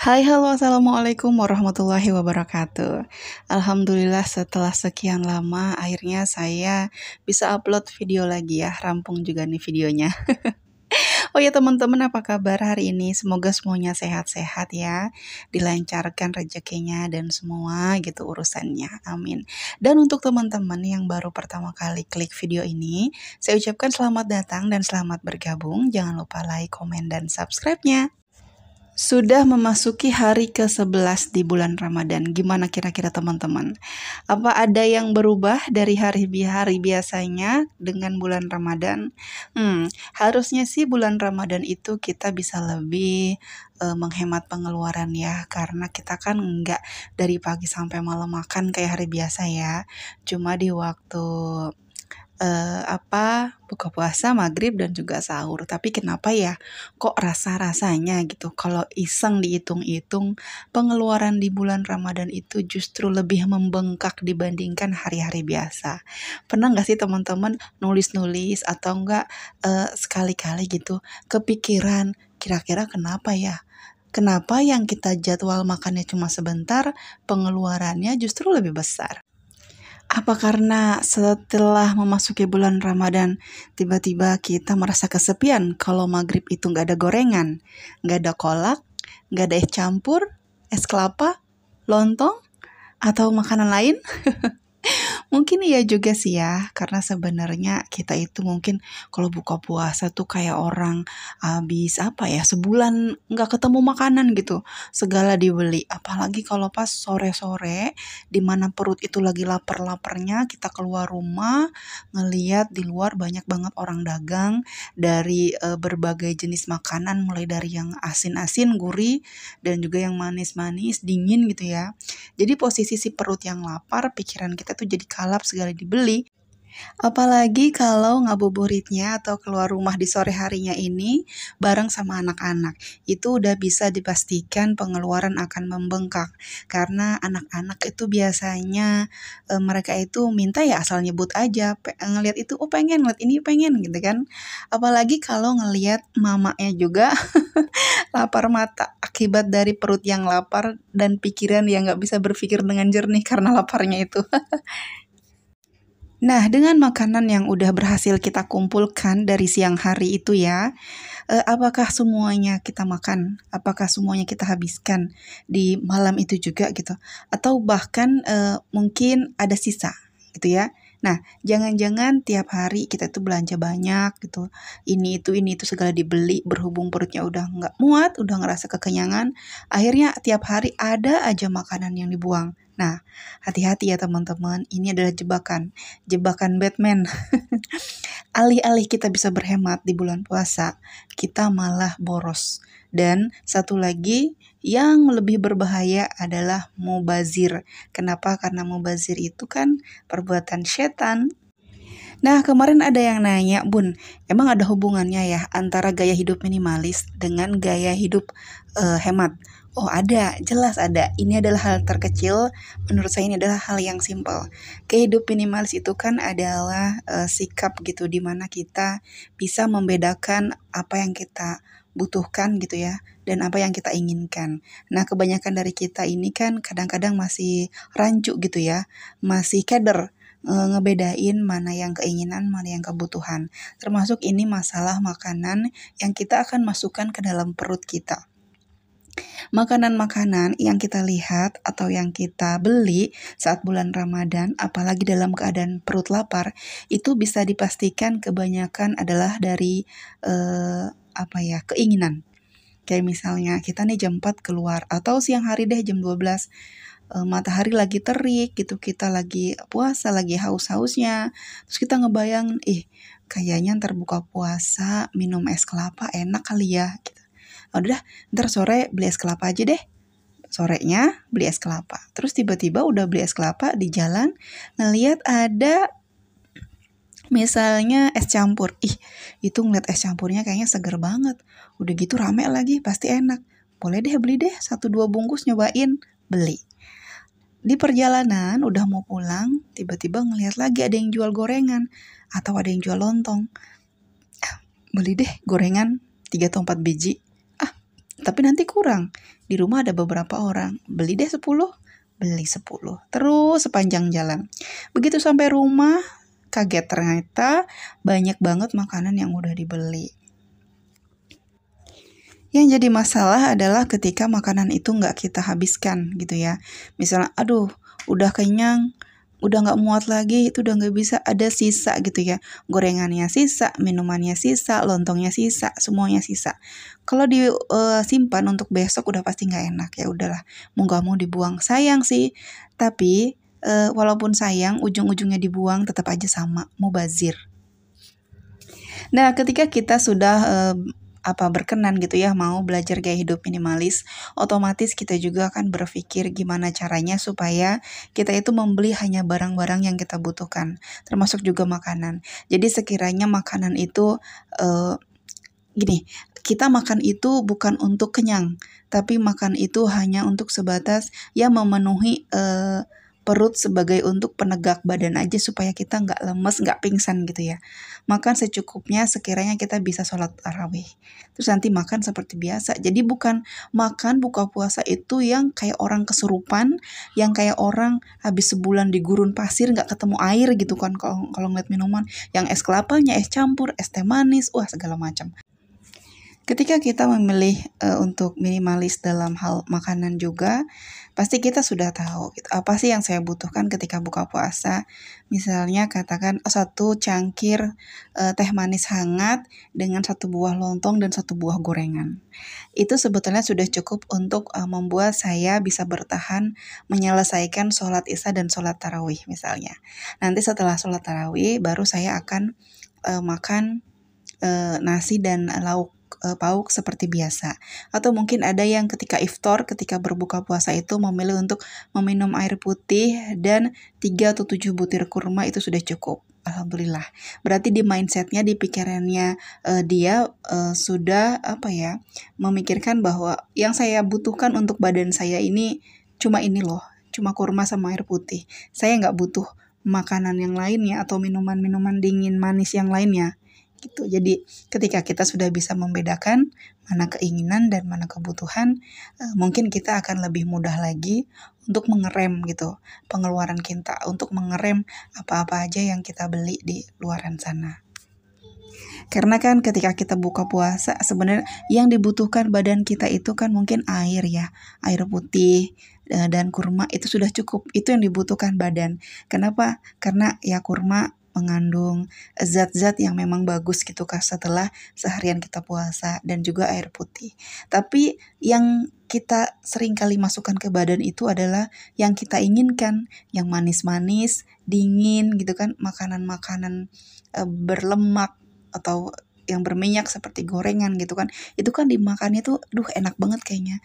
Hai, halo, assalamualaikum warahmatullahi wabarakatuh. Alhamdulillah setelah sekian lama akhirnya saya bisa upload video lagi ya, rampung juga nih videonya. Oh ya teman-teman, apa kabar hari ini? Semoga semuanya sehat-sehat ya, dilancarkan rezekinya dan semua gitu urusannya, amin. Dan untuk teman-teman yang baru pertama kali klik video ini, saya ucapkan selamat datang dan selamat bergabung. Jangan lupa like, komen, dan subscribe-nya. Sudah memasuki hari ke-11 di bulan Ramadan. Gimana kira-kira teman-teman? Apa ada yang berubah dari hari biasanya dengan bulan Ramadan? Harusnya sih bulan Ramadan itu kita bisa lebih menghemat pengeluaran ya, karena kita kan nggak dari pagi sampai malam makan kayak hari biasa ya. Cuma di waktu buka puasa, maghrib, dan juga sahur. Tapi kenapa ya kok rasa-rasanya gitu kalau iseng dihitung-hitung pengeluaran di bulan Ramadan itu justru lebih membengkak dibandingkan hari-hari biasa. Pernah nggak sih teman-teman nulis-nulis atau enggak sekali-kali gitu kepikiran kira-kira kenapa ya? Kenapa yang kita jadwal makannya cuma sebentar, pengeluarannya justru lebih besar? Apa karena setelah memasuki bulan Ramadan, tiba-tiba kita merasa kesepian kalau maghrib itu nggak ada gorengan, nggak ada kolak, nggak ada es campur, es kelapa, lontong, atau makanan lain? Mungkin iya juga sih ya, karena sebenarnya kita itu mungkin kalau buka puasa tuh kayak orang habis sebulan nggak ketemu makanan gitu, segala dibeli. Apalagi kalau pas sore-sore, dimana perut itu lagi lapar-laparnya, kita keluar rumah, ngeliat di luar banyak banget orang dagang dari berbagai jenis makanan, mulai dari yang asin-asin, gurih, dan juga yang manis-manis, dingin gitu ya. Jadi posisi si perut yang lapar, pikiran kita tuh jadi kalap segala dibeli. Apalagi kalau ngabuburitnya atau keluar rumah di sore harinya ini bareng sama anak-anak. Itu udah bisa dipastikan pengeluaran akan membengkak. Karena anak-anak itu biasanya mereka itu minta ya asal nyebut aja. Ngelihat itu, oh pengen, ngeliat ini pengen gitu kan. Apalagi kalau ngelihat mamanya juga lapar mata akibat dari perut yang lapar dan pikiran yang gak bisa berpikir dengan jernih karena laparnya itu. Nah, dengan makanan yang udah berhasil kita kumpulkan dari siang hari itu ya, apakah semuanya kita makan? Apakah semuanya kita habiskan di malam itu juga gitu? Atau bahkan mungkin ada sisa gitu ya? Nah, jangan-jangan tiap hari kita tuh belanja banyak gitu. Ini itu segala dibeli, berhubung perutnya udah nggak muat, udah ngerasa kekenyangan. Akhirnya tiap hari ada aja makanan yang dibuang. Nah, hati-hati ya teman-teman, ini adalah jebakan Batman. Alih-alih kita bisa berhemat di bulan puasa, kita malah boros. Dan satu lagi yang lebih berbahaya adalah mubazir. Kenapa? Karena mubazir itu kan perbuatan setan. Nah, kemarin ada yang nanya, Bun, emang ada hubungannya ya antara gaya hidup minimalis dengan gaya hidup hemat? Oh ada, jelas ada. Ini adalah hal terkecil, menurut saya ini adalah hal yang simpel. Gaya hidup minimalis itu kan adalah sikap gitu, dimana kita bisa membedakan apa yang kita butuhkan gitu ya, dan apa yang kita inginkan. Nah, kebanyakan dari kita ini kan kadang-kadang masih rancu gitu ya, masih keder ngebedain mana yang keinginan, mana yang kebutuhan. Termasuk ini masalah makanan yang kita akan masukkan ke dalam perut kita. Makanan-makanan yang kita lihat atau yang kita beli saat bulan Ramadan, apalagi dalam keadaan perut lapar, itu bisa dipastikan kebanyakan adalah dari keinginan. Kayak misalnya kita nih jam 4 keluar, atau siang hari deh jam 12, matahari lagi terik gitu, kita lagi puasa, lagi haus-hausnya, terus kita ngebayang, kayaknya ntar buka puasa minum es kelapa enak kali ya gitu. Udah, ntar sore beli es kelapa aja deh. Sorenya beli es kelapa, terus tiba-tiba udah beli es kelapa di jalan, ngelihat ada misalnya es campur. Itu ngeliat es campurnya kayaknya seger banget. Udah gitu rame lagi, pasti enak. Boleh deh beli deh 1-2 bungkus nyobain. Beli. Di perjalanan udah mau pulang, tiba-tiba ngelihat lagi ada yang jual gorengan atau ada yang jual lontong. Beli deh gorengan 3 atau 4 biji. tapi nanti kurang. Di rumah ada beberapa orang, beli deh 10, beli 10. Terus sepanjang jalan. Begitu sampai rumah, kaget ternyata banyak banget makanan yang udah dibeli. Yang jadi masalah adalah ketika makanan itu nggak kita habiskan gitu ya. Misalnya, aduh, udah kenyang, udah nggak muat lagi, itu udah nggak bisa, ada sisa gitu ya. Gorengannya sisa, minumannya sisa, lontongnya sisa, semuanya sisa. Kalau disimpan untuk besok udah pasti nggak enak, ya udahlah, mau nggak mau dibuang. Sayang sih, tapi walaupun sayang, ujung-ujungnya dibuang tetap aja sama, mubazir. Nah, ketika kita sudah berkenan gitu ya mau belajar gaya hidup minimalis, otomatis kita juga akan berpikir gimana caranya supaya kita itu membeli hanya barang-barang yang kita butuhkan, termasuk juga makanan. Jadi sekiranya makanan itu gini, kita makan itu bukan untuk kenyang, tapi makan itu hanya untuk sebatas ya memenuhi perut sebagai untuk penegak badan aja supaya kita nggak lemes, nggak pingsan gitu ya. Makan secukupnya sekiranya kita bisa sholat tarawih. Terus nanti makan seperti biasa. Jadi bukan makan buka puasa itu yang kayak orang kesurupan, yang kayak orang habis sebulan di gurun pasir nggak ketemu air gitu kan kalau ngeliat minuman. Yang es kelapanya, es campur, es teh manis, wah segala macam. Ketika kita memilih untuk minimalis dalam hal makanan juga, pasti kita sudah tahu gitu, apa sih yang saya butuhkan ketika buka puasa. Misalnya katakan satu cangkir teh manis hangat dengan satu buah lontong dan satu buah gorengan. Itu sebetulnya sudah cukup untuk membuat saya bisa bertahan menyelesaikan sholat isya dan sholat tarawih misalnya. Nanti setelah sholat tarawih baru saya akan makan nasi dan lauk pauk seperti biasa. Atau mungkin ada yang ketika iftar, ketika berbuka puasa itu memilih untuk meminum air putih dan 3 atau 7 butir kurma itu sudah cukup. Alhamdulillah. Berarti di mindsetnya, di pikirannya dia sudah memikirkan bahwa yang saya butuhkan untuk badan saya ini cuma ini loh, cuma kurma sama air putih. Saya nggak butuh makanan yang lainnya atau minuman-minuman dingin manis yang lainnya gitu. Jadi ketika kita sudah bisa membedakan mana keinginan dan mana kebutuhan, mungkin kita akan lebih mudah lagi untuk mengerem gitu pengeluaran kita, untuk mengerem apa-apa aja yang kita beli di luaran sana. Karena kan ketika kita buka puasa sebenarnya yang dibutuhkan badan kita itu kan mungkin air ya, air putih dan kurma itu sudah cukup, itu yang dibutuhkan badan. Kenapa? Karena ya kurma mengandung zat-zat yang memang bagus gitu kan setelah seharian kita puasa, dan juga air putih. Tapi yang kita sering kali masukkan ke badan itu adalah yang kita inginkan, yang manis-manis, dingin gitu kan, makanan-makanan berlemak atau yang berminyak seperti gorengan gitu kan, itu kan dimakannya tuh enak banget kayaknya.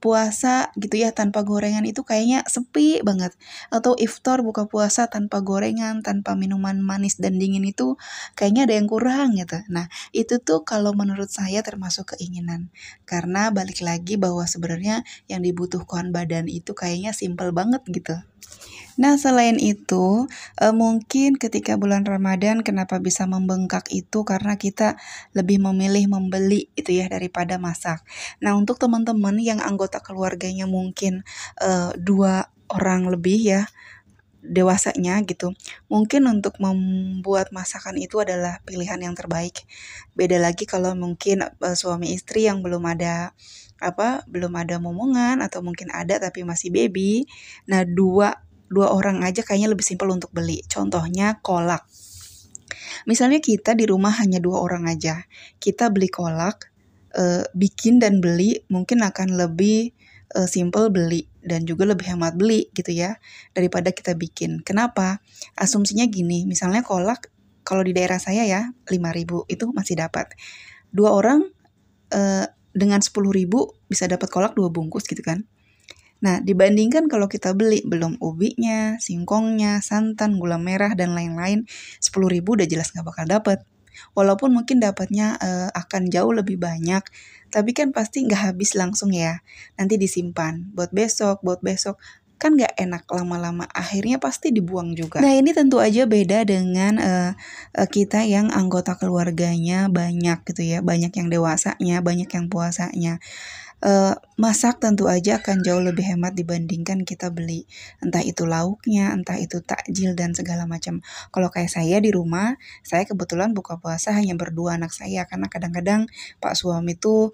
Puasa gitu ya tanpa gorengan itu kayaknya sepi banget, atau iftar buka puasa tanpa gorengan, tanpa minuman manis dan dingin itu kayaknya ada yang kurang gitu. Nah itu tuh kalau menurut saya termasuk keinginan, karena balik lagi bahwa sebenarnya yang dibutuhkan badan itu kayaknya simple banget gitu. Nah, selain itu, mungkin ketika bulan Ramadan kenapa bisa membengkak itu karena kita lebih memilih membeli itu ya daripada masak. Nah, untuk teman-teman yang anggota keluarganya mungkin 2 orang lebih ya, dewasanya gitu, mungkin untuk membuat masakan itu adalah pilihan yang terbaik. Beda lagi kalau mungkin suami istri yang belum ada momongan atau mungkin ada tapi masih baby. Nah, dua orang aja kayaknya lebih simpel untuk beli. Contohnya kolak. Misalnya kita di rumah hanya 2 orang aja, kita beli kolak, bikin dan beli mungkin akan lebih simple beli dan juga lebih hemat beli gitu ya daripada kita bikin. Kenapa? Asumsinya gini, misalnya kolak kalau di daerah saya ya 5.000 itu masih dapat. 2 orang dengan 10.000 bisa dapat kolak 2 bungkus gitu kan. Nah, dibandingkan kalau kita beli belum ubinya, singkongnya, santan, gula merah, dan lain-lain, 10.000 udah jelas nggak bakal dapet. Walaupun mungkin dapatnya akan jauh lebih banyak, tapi kan pasti nggak habis langsung ya. Nanti disimpan buat besok. kan nggak enak lama-lama, akhirnya pasti dibuang juga. Nah ini tentu aja beda dengan kita yang anggota keluarganya banyak gitu ya, banyak yang dewasanya, banyak yang puasanya. Masak tentu aja akan jauh lebih hemat dibandingkan kita beli, entah itu lauknya, entah itu takjil dan segala macam. Kalau kayak saya di rumah, saya kebetulan buka puasa hanya berdua anak saya, karena kadang-kadang Pak suami tuh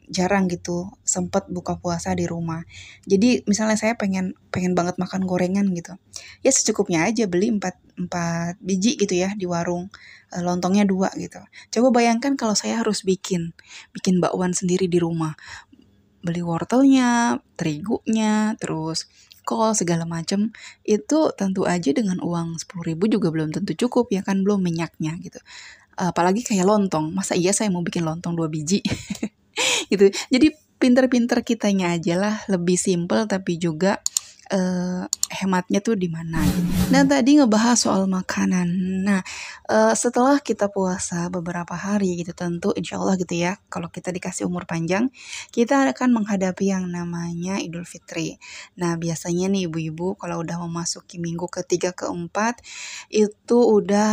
jarang gitu sempet buka puasa di rumah. Jadi misalnya saya pengen pengen banget makan gorengan gitu, ya secukupnya aja beli 4 biji gitu ya di warung, lontongnya 2 gitu. Coba bayangkan kalau saya harus bikin bikin bakwan sendiri di rumah, beli wortelnya, terigunya, terus kol segala macam, itu tentu aja dengan uang 10.000 juga belum tentu cukup ya kan, belum minyaknya gitu. Apalagi kayak lontong, masa iya saya mau bikin lontong 2 biji gitu. Jadi pinter-pinter kitanya aja lah, lebih simple tapi juga hematnya tuh di mana gitu. Dan tadi ngebahas soal makanan. Nah, setelah kita puasa beberapa hari gitu, tentu insya Allah gitu ya, kalau kita dikasih umur panjang, kita akan menghadapi yang namanya Idul Fitri. Nah, biasanya nih ibu-ibu kalau udah memasuki minggu ketiga keempat, itu udah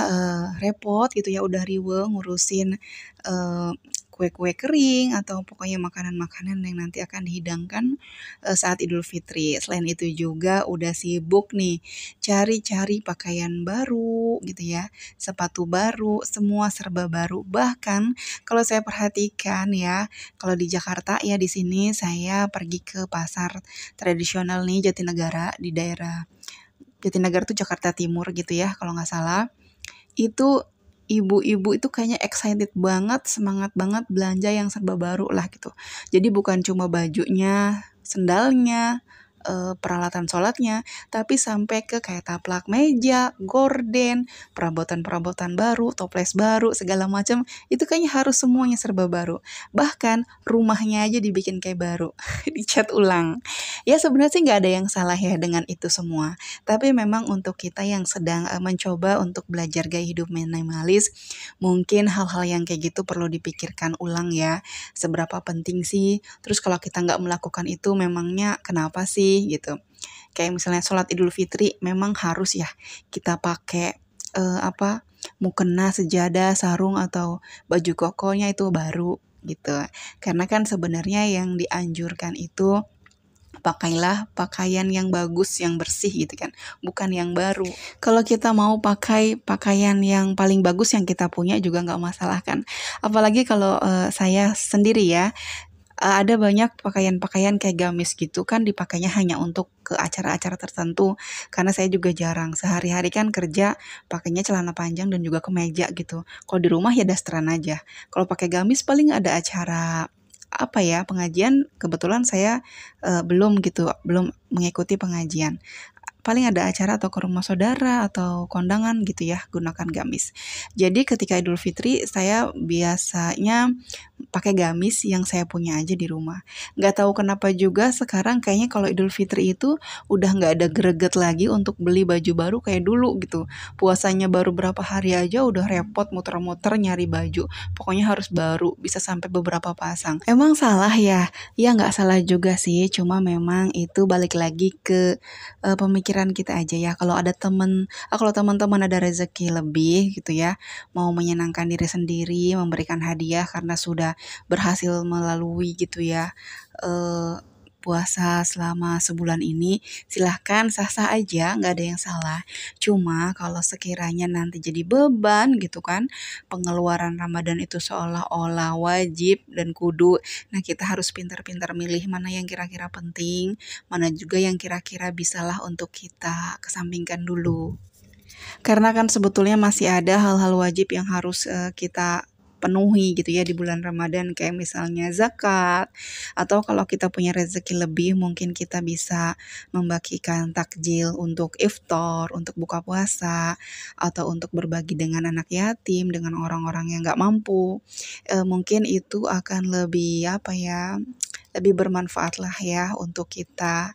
repot gitu ya, udah riweh ngurusin kue-kue kering atau pokoknya makanan-makanan yang nanti akan dihidangkan saat Idul Fitri. Selain itu juga udah sibuk nih cari-cari pakaian baru gitu ya, sepatu baru, semua serba baru. Bahkan kalau saya perhatikan ya, kalau di Jakarta ya, di sini saya pergi ke pasar tradisional nih Jatinegara, di daerah Jatinegara tuh Jakarta Timur gitu ya kalau nggak salah. Itu ibu-ibu itu kayaknya excited banget, semangat banget belanja yang serba baru lah gitu. Jadi bukan cuma bajunya, sendalnya, peralatan sholatnya, tapi sampai ke kayak taplak meja, gorden, perabotan-perabotan baru, toples baru, segala macam. Itu kayaknya harus semuanya serba baru. Bahkan rumahnya aja dibikin kayak baru, dicat ulang. Ya sebenarnya sih nggak ada yang salah ya dengan itu semua. Tapi memang untuk kita yang sedang mencoba untuk belajar gaya hidup minimalis, mungkin hal-hal yang kayak gitu perlu dipikirkan ulang ya. Seberapa penting sih? Terus kalau kita nggak melakukan itu, memangnya kenapa sih gitu? Kayak misalnya sholat Idul Fitri, memang harus ya kita pakai mukena, sejadah, sarung atau baju kokonya itu baru gitu. Karena kan sebenarnya yang dianjurkan itu pakailah pakaian yang bagus, yang bersih gitu kan, bukan yang baru. Kalau kita mau pakai pakaian yang paling bagus yang kita punya juga nggak masalah kan. Apalagi kalau saya sendiri ya, ada banyak pakaian-pakaian kayak gamis gitu kan dipakainya hanya untuk ke acara-acara tertentu. Karena saya juga jarang, sehari-hari kan kerja pakainya celana panjang dan juga kemeja gitu. Kalau di rumah ya dasteran aja. Kalau pakai gamis paling ada acara pengajian, kebetulan saya belum gitu, belum mengikuti pengajian. Paling ada acara atau ke rumah saudara atau kondangan gitu ya, gunakan gamis. Jadi ketika Idul Fitri saya biasanya pakai gamis yang saya punya aja di rumah. Nggak tahu kenapa juga sekarang kayaknya kalau Idul Fitri itu udah nggak ada greget lagi untuk beli baju baru kayak dulu gitu. Puasanya baru berapa hari aja udah repot muter-muter nyari baju. Pokoknya harus baru, bisa sampai beberapa pasang. Emang salah ya? Ya nggak salah juga sih, cuma memang itu balik lagi ke pemikiran kita aja ya. Kalau teman-teman ada rezeki lebih gitu ya, mau menyenangkan diri sendiri, memberikan hadiah karena sudah berhasil melalui gitu ya puasa selama sebulan ini, silahkan sah-sah aja, nggak ada yang salah. Cuma kalau sekiranya nanti jadi beban gitu kan, pengeluaran Ramadan itu seolah-olah wajib dan kudu. Nah kita harus pintar-pintar milih mana yang kira-kira penting, mana juga yang kira-kira bisalah untuk kita kesampingkan dulu. Karena kan sebetulnya masih ada hal-hal wajib yang harus kita penuhi gitu ya di bulan Ramadan, kayak misalnya zakat, atau kalau kita punya rezeki lebih mungkin kita bisa membagikan takjil untuk iftar, untuk buka puasa, atau untuk berbagi dengan anak yatim, dengan orang-orang yang nggak mampu. Mungkin itu akan lebih lebih bermanfaat lah ya untuk kita,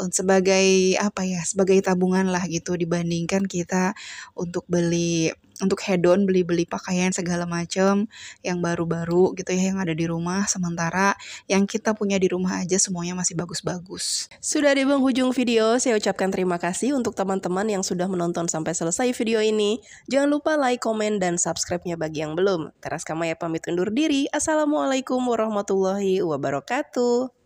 sebagai sebagai tabungan lah gitu, dibandingkan kita untuk beli untuk hedon beli-beli pakaian segala macam yang baru-baru gitu ya yang ada di rumah, sementara yang kita punya di rumah aja semuanya masih bagus-bagus. Sudah di penghujung video, saya ucapkan terima kasih untuk teman-teman yang sudah menonton sampai selesai video ini. Jangan lupa like, komen, dan subscribe-nya bagi yang belum. Teras Kamaya pamit undur diri. Assalamualaikum warahmatullahi wabarakatuh.